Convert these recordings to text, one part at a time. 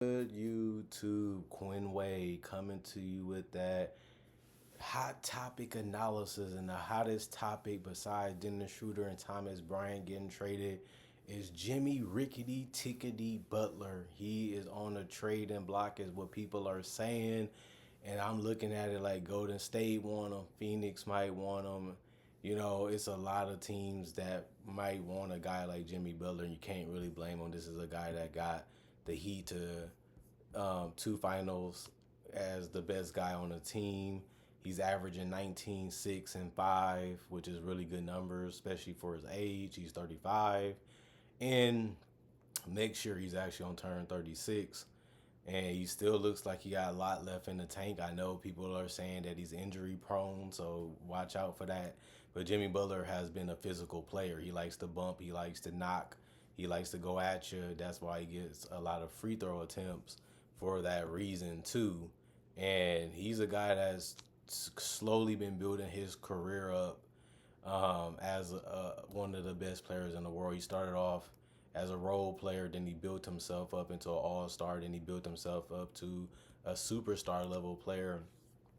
Good YouTube, Quinway coming to you with that hot topic analysis. And the hottest topic besides Dennis Schroeder and Thomas Bryant getting traded is Jimmy Rickety Tickety Butler. He is on the trading block, is what people are saying. And I'm looking at it like Golden State want him, Phoenix might want him. It's a lot of teams that might want a guy like Jimmy Butler, and you can't really blame him. This is a guy that got the Heat to two finals as the best guy on the team. He's averaging 19, 6, and 5, which is really good numbers, especially for his age. He's 35. And next year, he's actually on turn 36. And he still looks like he got a lot left in the tank. I know people are saying that he's injury prone, so watch out for that. But Jimmy Butler has been a physical player. He likes to bump, he likes to knock, he likes to go at you. That's why he gets a lot of free throw attempts for that reason, too. And he's a guy that's slowly been building his career up as one of the best players in the world. He started off as a role player, then he built himself up into an all-star, then he built himself up to a superstar level player.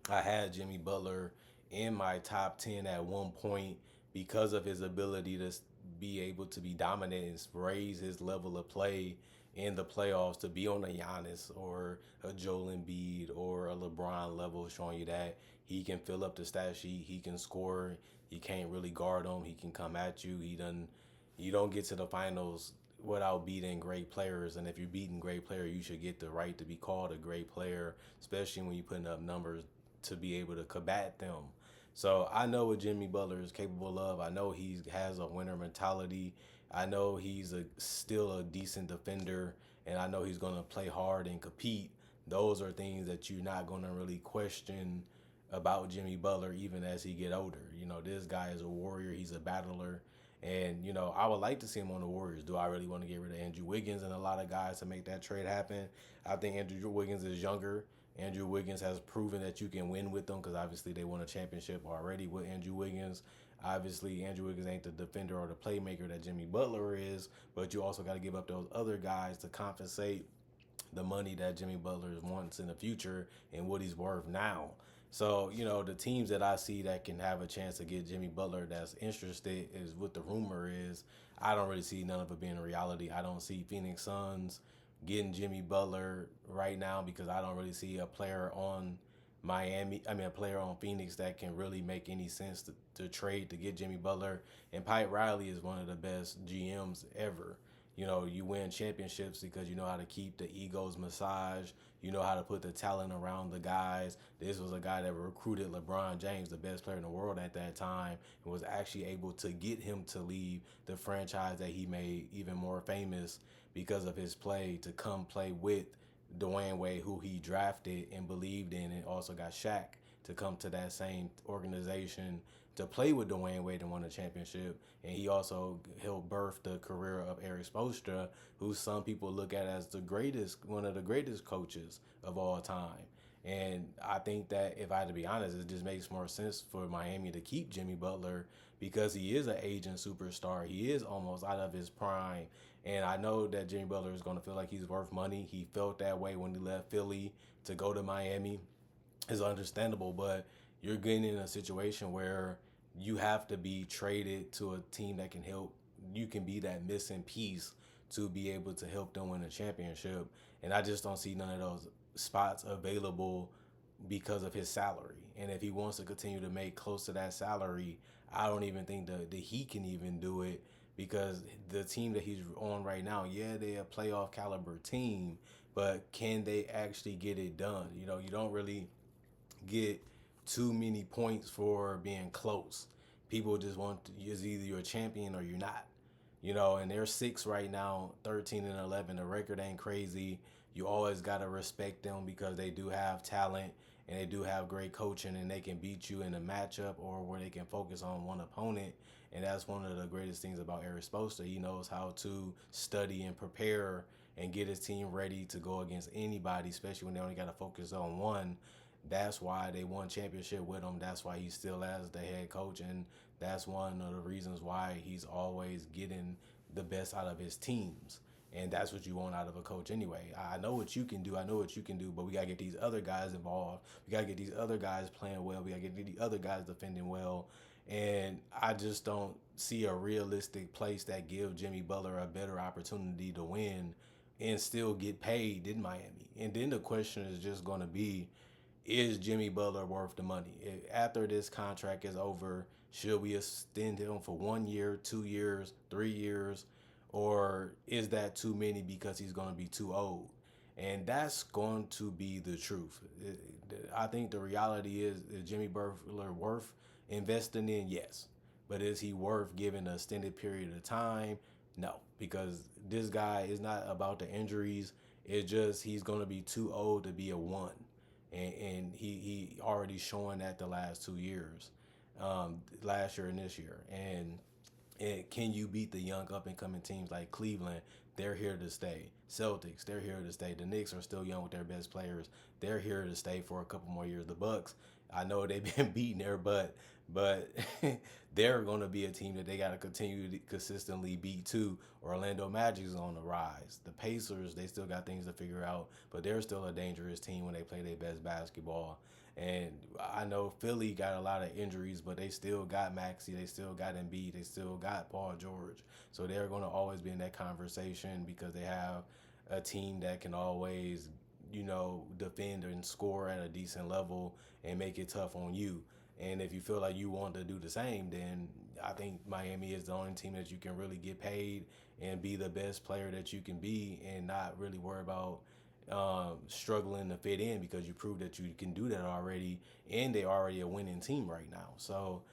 I had Jimmy Butler in my top 10 at one point because of his ability to be able to be dominant and raise his level of play in the playoffs to be on a Giannis or a Joel Embiid or a LeBron level, showing you that he can fill up the stat sheet, he can score, he can't really guard him, he can come at you. You don't get to the finals without beating great players, and if you're beating great player, you should get the right to be called a great player, especially when you're putting up numbers to be able to combat them. So I know what Jimmy Butler is capable of. I know he has a winner mentality. I know he's still a decent defender, and I know he's going to play hard and compete. Those are things that you're not going to really question about Jimmy Butler even as he get older. This guy is a warrior. He's a battler. And, I would like to see him on the Warriors. Do I really want to get rid of Andrew Wiggins and a lot of guys to make that trade happen? I think Andrew Wiggins is younger. Andrew Wiggins has proven that you can win with them because obviously they won a championship already with Andrew Wiggins. Obviously, Andrew Wiggins ain't the defender or the playmaker that Jimmy Butler is, but you also got to give up those other guys to compensate the money that Jimmy Butler wants in the future and what he's worth now. So, the teams that I see that can have a chance to get Jimmy Butler that's interested is what the rumor is. I don't really see none of it being a reality. I don't see Phoenix Suns getting Jimmy Butler right now because I don't really see a player on a player on Phoenix that can really make any sense to trade to get Jimmy Butler. And Pat Riley is one of the best GMs ever. You win championships because you know how to keep the egos massaged. You know how to put the talent around the guys. This was a guy that recruited LeBron James, the best player in the world at that time, and was actually able to get him to leave the franchise that he made even more famous because of his play to come play with Dwayne Wade, who he drafted and believed in, and also got Shaq to come to that same organization to play with Dwayne Wade and won a championship. And he also helped birth the career of Eric Spoelstra, who some people look at as one of the greatest coaches of all time. And I think that, if I had to be honest, it just makes more sense for Miami to keep Jimmy Butler because he is an aging superstar. He is almost out of his prime. And I know that Jimmy Butler is going to feel like he's worth money. He felt that way when he left Philly to go to Miami. It's understandable, but you're getting in a situation where you have to be traded to a team that can help. You can be that missing piece to be able to help them win a championship. And I just don't see none of those spots available because of his salary. And if he wants to continue to make close to that salary, I don't even think that he can even do it because the team that he's on right now, yeah, they're a playoff caliber team, but can they actually get it done? You don't really get too many points for being close. People just want to, is either you're a champion or you're not. And they're 6 right now, 13 and 11. The record ain't crazy. You always got to respect them because they do have talent and they do have great coaching and they can beat you in a matchup or where they can focus on one opponent. And that's one of the greatest things about Eric Spoelstra. He knows how to study and prepare and get his team ready to go against anybody, especially when they only got to focus on one. That's why they won championship with him. That's why he's still as the head coach, and that's one of the reasons why he's always getting the best out of his teams. And that's what you want out of a coach anyway. I know what you can do. I know what you can do, but we gotta get these other guys involved. We gotta get these other guys playing well. We gotta get the other guys defending well. And I just don't see a realistic place that give Jimmy Butler a better opportunity to win and still get paid than Miami. And then the question is just going to be, is Jimmy Butler worth the money? After this contract is over, should we extend him for 1 year, 2 years, 3 years, or is that too many because he's going to be too old? And that's going to be the truth. I think the reality is Jimmy Butler worth investing in? Yes. But is he worth giving an extended period of time? No, because this guy is not about the injuries. It's just he's going to be too old to be a one. And he already showing that the last 2 years, last year and this year. And can you beat the young up and coming teams like Cleveland? They're here to stay. Celtics, they're here to stay. The Knicks are still young with their best players. They're here to stay for a couple more years. The Bucks, I know they've been beaten there, but they're going to be a team that they got to continue to consistently beat too. Orlando Magic is on the rise. The Pacers, they still got things to figure out, but they're still a dangerous team when they play their best basketball. And I know Philly got a lot of injuries, but they still got Maxey, they still got Embiid, they still got Paul George. So they're going to always be in that conversation because they have a team that can always, defend and score at a decent level and make it tough on you. And if you feel like you want to do the same, then I think Miami is the only team that you can really get paid and be the best player that you can be and not really worry about struggling to fit in because you proved that you can do that already, and they're already a winning team right now. So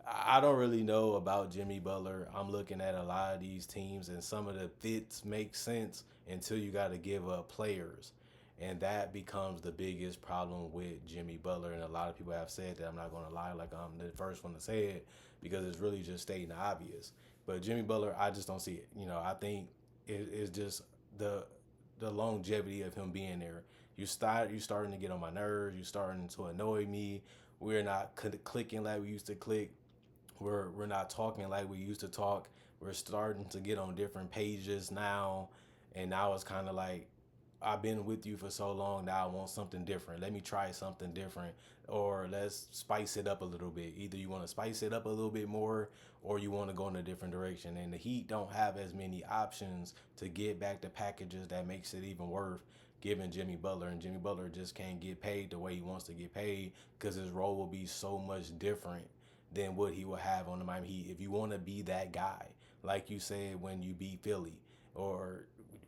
I don't really know about Jimmy Butler. I'm looking at a lot of these teams, and some of the fits make sense until you got to give up players. And that becomes the biggest problem with Jimmy Butler. And a lot of people have said that. I'm not going to lie, like I'm the first one to say it because it's really just stating the obvious. But Jimmy Butler, I just don't see it. I think it's just the longevity of him being there. You starting to get on my nerves. You starting to annoy me. We're not clicking like we used to click. We're not talking like we used to talk. We're starting to get on different pages now, and now it's kind of like I've been with you for so long. Now I want something different. Let me try something different, or let's spice it up a little bit. Either you want to spice it up a little bit more, or you want to go in a different direction. And the Heat don't have as many options to get back the packages that makes it even worth giving Jimmy Butler. And Jimmy Butler just can't get paid the way he wants to get paid because his role will be so much different than what he will have on the Miami Heat. If you want to be that guy, like you said when you beat Philly, or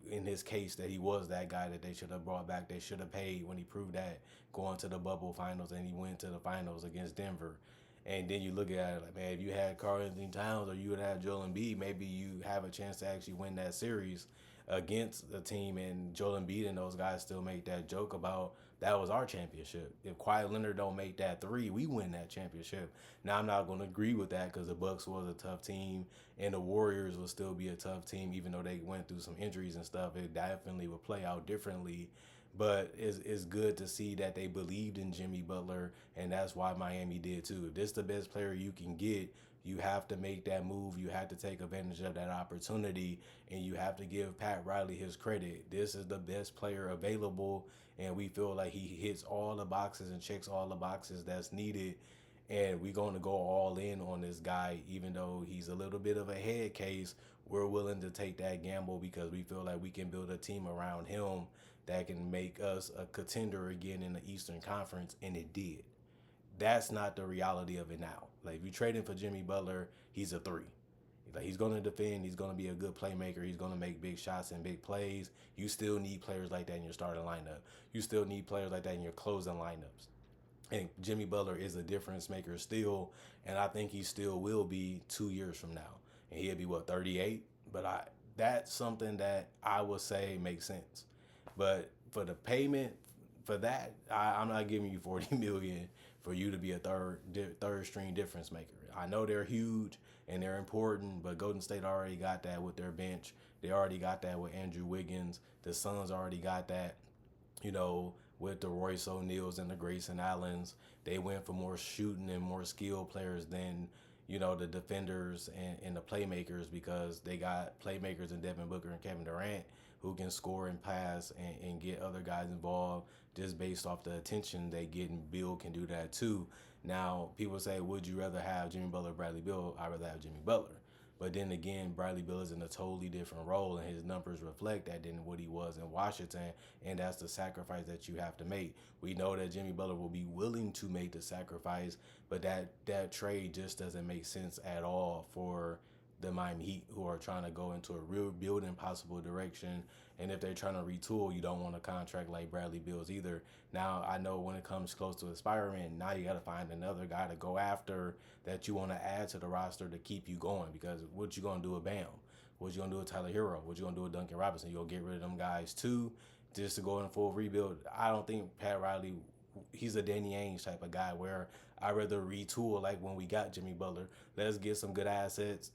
in his case that he was that guy that they should have brought back, they should have paid when he proved that going to the bubble finals and he went to the finals against Denver. And then you look at it like, man, if you had Karl-Anthony Towns or you would have Joel Embiid, maybe you have a chance to actually win that series against the team. And Joel Embiid and those guys still make that joke about that was our championship. If Kawhi Leonard don't make that three, we win that championship. Now, I'm not going to agree with that because the Bucks was a tough team and the Warriors will still be a tough team, even though they went through some injuries and stuff. It definitely would play out differently. But it's good to see that they believed in Jimmy Butler, and that's why Miami did too. If this is the best player you can get, you have to make that move. You have to take advantage of that opportunity, and you have to give Pat Riley his credit. This is the best player available, and we feel like he hits all the boxes and checks all the boxes that's needed. And we're going to go all in on this guy, even though he's a little bit of a head case. We're willing to take that gamble because we feel like we can build a team around him that can make us a contender again in the Eastern Conference, and it did. That's not the reality of it now. Like, if you trade him for Jimmy Butler, he's a three. Like, he's going to defend. He's going to be a good playmaker. He's going to make big shots and big plays. You still need players like that in your starting lineup. You still need players like that in your closing lineups. And Jimmy Butler is a difference maker still, and I think he still will be 2 years from now. And he'll be, 38? But that's something that I would say makes sense. But for the payment for that, I'm not giving you $40 million for you to be a third string difference maker. I know they're huge and they're important, but Golden State already got that with their bench. They already got that with Andrew Wiggins. The Suns already got that, with the Royce O'Neals and the Grayson Allens. They went for more shooting and more skilled players than the defenders and the playmakers because they got playmakers in Devin Booker and Kevin Durant. who can score and pass and get other guys involved just based off the attention they get, and Bill can do that too. Now, people say, would you rather have Jimmy Butler or Bradley Beal? I'd rather have Jimmy Butler. But then again, Bradley Beal is in a totally different role, and his numbers reflect that than what he was in Washington, and that's the sacrifice that you have to make. We know that Jimmy Butler will be willing to make the sacrifice, but that trade just doesn't make sense at all for the Miami Heat, who are trying to go into a real building possible direction. And if they're trying to retool, you don't want a contract like Bradley Beal's either. Now, I know when it comes close to expiring, now you got to find another guy to go after that you want to add to the roster to keep you going. Because what you going to do with Bam? What you going to do with Tyler Hero? What you going to do with Duncan Robinson? You'll get rid of them guys too just to go in full rebuild. I don't think Pat Riley, he's a Danny Ainge type of guy where I'd rather retool like when we got Jimmy Butler. Let's get some good assets.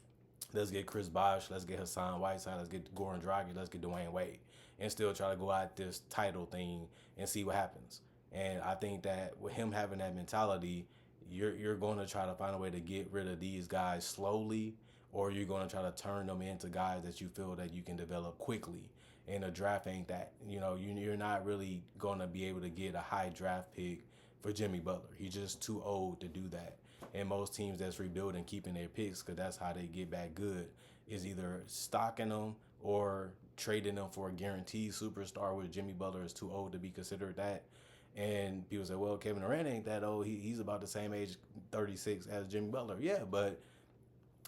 Let's get Chris Bosh. Let's get Hassan Whiteside. Let's get Goran Dragic. Let's get Dwayne Wade, and still try to go out this title thing and see what happens. And I think that with him having that mentality, you're going to try to find a way to get rid of these guys slowly, or you're going to try to turn them into guys that you feel that you can develop quickly. And a draft ain't that. You're not really going to be able to get a high draft pick for Jimmy Butler. He's just too old to do that. And most teams that's rebuilding, keeping their picks, because that's how they get back good, is either stocking them or trading them for a guaranteed superstar, which Jimmy Butler is too old to be considered that. And people say, well, Kevin Durant ain't that old. He's about the same age, 36, as Jimmy Butler. Yeah, but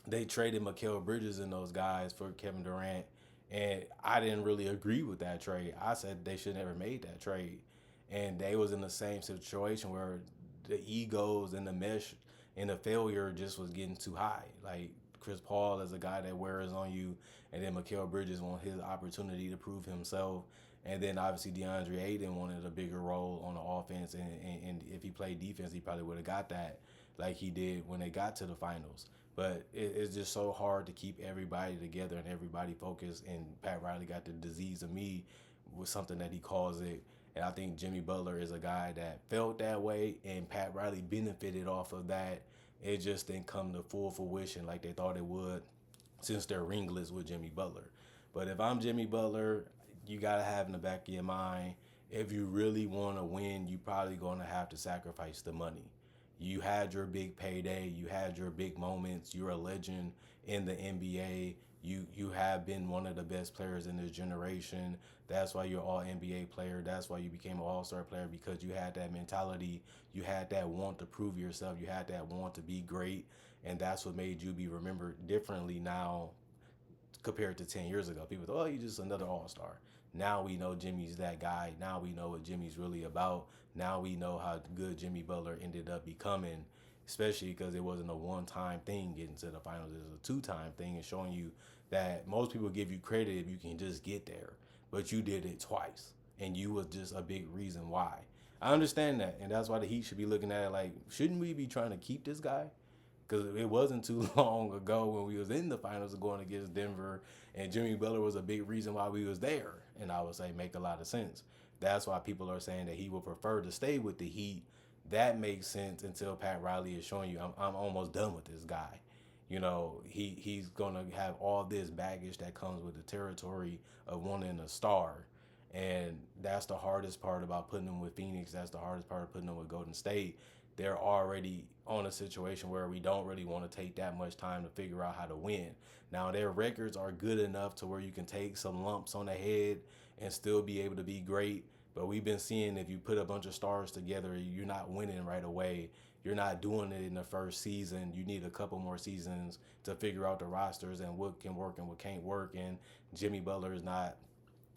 they traded Mikal Bridges and those guys for Kevin Durant, and I didn't really agree with that trade. I said they should never made that trade. And they was in the same situation where the egos and the mesh and the failure just was getting too high. Like Chris Paul is a guy that wears on you, and then Mikal Bridges wanted his opportunity to prove himself. And then obviously DeAndre Ayton wanted a bigger role on the offense, and if he played defense, he probably would have got that like he did when they got to the finals. But it's just so hard to keep everybody together and everybody focused. And Pat Riley got the disease of me with something that he calls it. And I think Jimmy Butler is a guy that felt that way, and Pat Riley benefited off of that. It just didn't come to full fruition like they thought it would, since they're ringless with Jimmy Butler. But if I'm Jimmy Butler, you got to have in the back of your mind, if you really want to win, you probably going to have to sacrifice the money. You had your big payday. You had your big moments. You're a legend in the NBA. You have been one of the best players in this generation. That's why you're all NBA player. That's why you became an all-star player, because you had that mentality. You had that want to prove yourself. You had that want to be great. And that's what made you be remembered differently now compared to 10 years ago. People thought, oh, he's just another all-star. Now we know Jimmy's that guy. Now we know what Jimmy's really about. Now we know how good Jimmy Butler ended up becoming, especially because it wasn't a one-time thing getting to the finals. It was a two-time thing, and showing you that most people give you credit if you can just get there, but you did it twice, and you was just a big reason why. I understand that, and that's why the Heat should be looking at it like, shouldn't we be trying to keep this guy? Because it wasn't too long ago when we was in the finals going against Denver, and Jimmy Butler was a big reason why we was there. And I would say make a lot of sense. That's why people are saying that he would prefer to stay with the Heat. That makes sense until Pat Riley is showing you, I'm almost done with this guy. He's going to have all this baggage that comes with the territory of wanting a star. And that's the hardest part about putting him with Phoenix. That's the hardest part of putting him with Golden State. They're already on a situation where we don't really want to take that much time to figure out how to win. Now, their records are good enough to where you can take some lumps on the head and still be able to be great. But we've been seeing if you put a bunch of stars together, you're not winning right away. You're not doing it in the first season. You need a couple more seasons to figure out the rosters and what can work and what can't work. And Jimmy Butler is not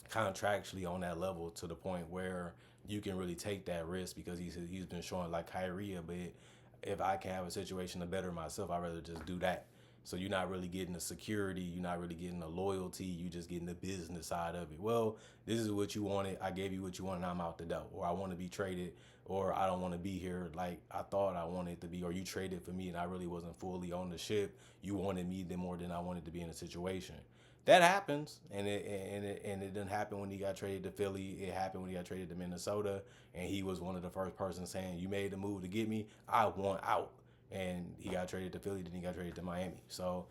contractually on that level to the point where you can really take that risk, because he's been showing like Kyrie a bit. If I can have a situation to better myself, I'd rather just do that. So you're not really getting the security, you're not really getting the loyalty, you're just getting the business side of it. Well, this is what you wanted, I gave you what you wanted, I'm out the door. Or I want to be traded, or I don't want to be here like I thought I wanted to be, or you traded for me and I really wasn't fully on the ship. You wanted me more than I wanted to be in a situation. That happens, and it didn't happen when he got traded to Philly. It happened when he got traded to Minnesota, and he was one of the first persons saying, you made the move to get me, I want out. And he got traded to Philly, then he got traded to Miami. So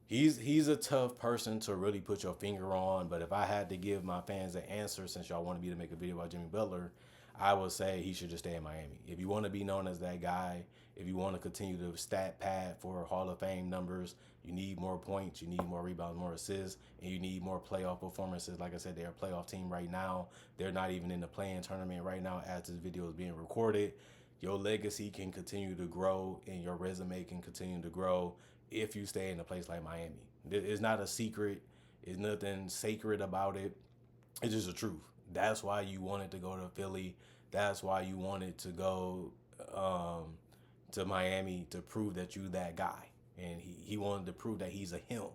He's a tough person to really put your finger on. But if I had to give my fans an answer, since y'all wanted me to make a video about Jimmy Butler, I would say he should just stay in Miami. If you want to be known as that guy, if you want to continue to stat pad for Hall of Fame numbers, you need more points, you need more rebounds, more assists, and you need more playoff performances. Like I said, they're a playoff team right now. They're not even in the play-in tournament right now as this video is being recorded. Your legacy can continue to grow and your resume can continue to grow if you stay in a place like Miami. It's not a secret. It's nothing sacred about it. It's just the truth. That's why you wanted to go to Philly. That's why you wanted to go to Miami to prove that you that guy. And he wanted to prove that he's a him.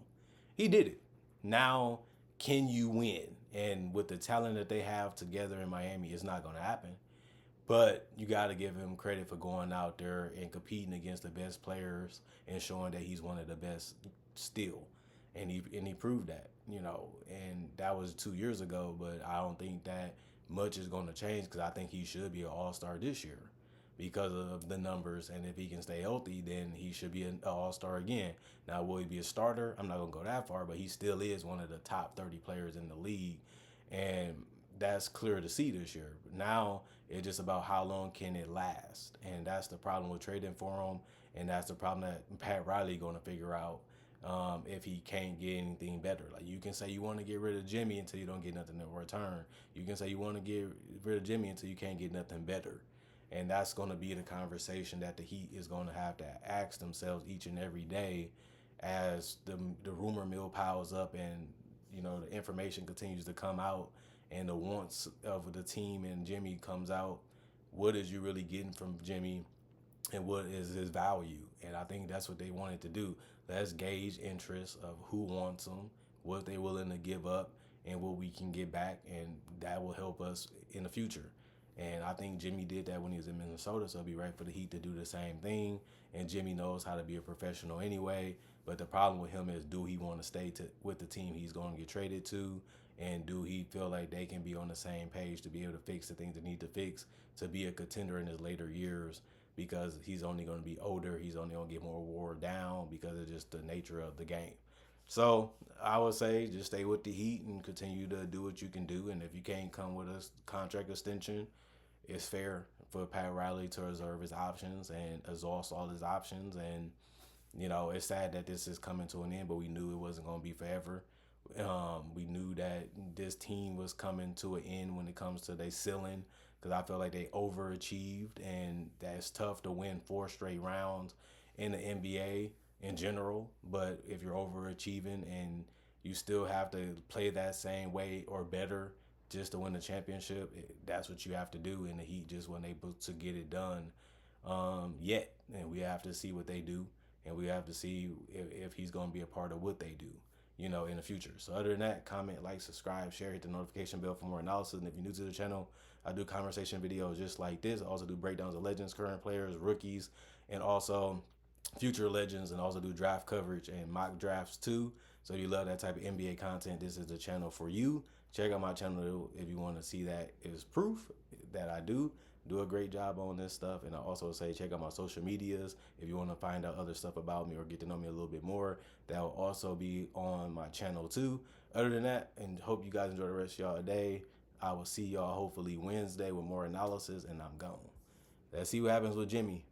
He did it. Now, can you win? And with the talent that they have together in Miami, it's not going to happen. But you got to give him credit for going out there and competing against the best players and showing that he's one of the best still. And he proved that, and that was 2 years ago. But I don't think that much is going to change because I think he should be an all-star this year because of the numbers. And if he can stay healthy, then he should be an all-star again. Now, will he be a starter? I'm not going to go that far, but he still is one of the top 30 players in the league. And that's clear to see this year. Now it's just about how long can it last, and that's the problem with trading for him, and that's the problem that Pat Riley going to figure out if he can't get anything better. Like you can say you want to get rid of Jimmy until you don't get nothing in return. You can say you want to get rid of Jimmy until you can't get nothing better, and that's going to be the conversation that the Heat is going to have to ask themselves each and every day as the rumor mill piles up and the information continues to come out and the wants of the team and Jimmy comes out. What is you really getting from Jimmy and what is his value? And I think that's what they wanted to do. Let's gauge interest of who wants him, what they're willing to give up, and what we can get back, and that will help us in the future. And I think Jimmy did that when he was in Minnesota, so it'd be right for the Heat to do the same thing. And Jimmy knows how to be a professional anyway. But the problem with him is, do he want to stay with the team he's going to get traded to? And do he feel like they can be on the same page to be able to fix the things they need to fix to be a contender in his later years? Because he's only going to be older. He's only going to get more wore down because of just the nature of the game. So I would say just stay with the Heat and continue to do what you can do. And if you can't come with a contract extension, it's fair for Pat Riley to reserve his options and exhaust all his options. And, it's sad that this is coming to an end, but we knew it wasn't going to be forever. We knew that this team was coming to an end when it comes to their ceiling because I feel like they overachieved, and that's tough to win 4 straight rounds in the NBA in general. But if you're overachieving and you still have to play that same way or better just to win the championship, that's what you have to do. And the Heat just weren't able to get it done yet. And we have to see what they do, and we have to see if he's going to be a part of what they do, in the future. So other than that, comment, like, subscribe, share, hit the notification bell for more analysis. And if you're new to the channel, I do conversation videos just like this. I also do breakdowns of legends, current players, rookies, and also future legends, and also do draft coverage and mock drafts too. So if you love that type of NBA content, this is the channel for you. Check out my channel if you want to see that is proof that I do a great job on this stuff. And I also say check out my social medias if you want to find out other stuff about me or get to know me a little bit more. That will also be on my channel too. Other than that, and hope you guys enjoy the rest of y'all day. I will see y'all hopefully Wednesday with more analysis, and I'm gone. Let's see what happens with Jimmy.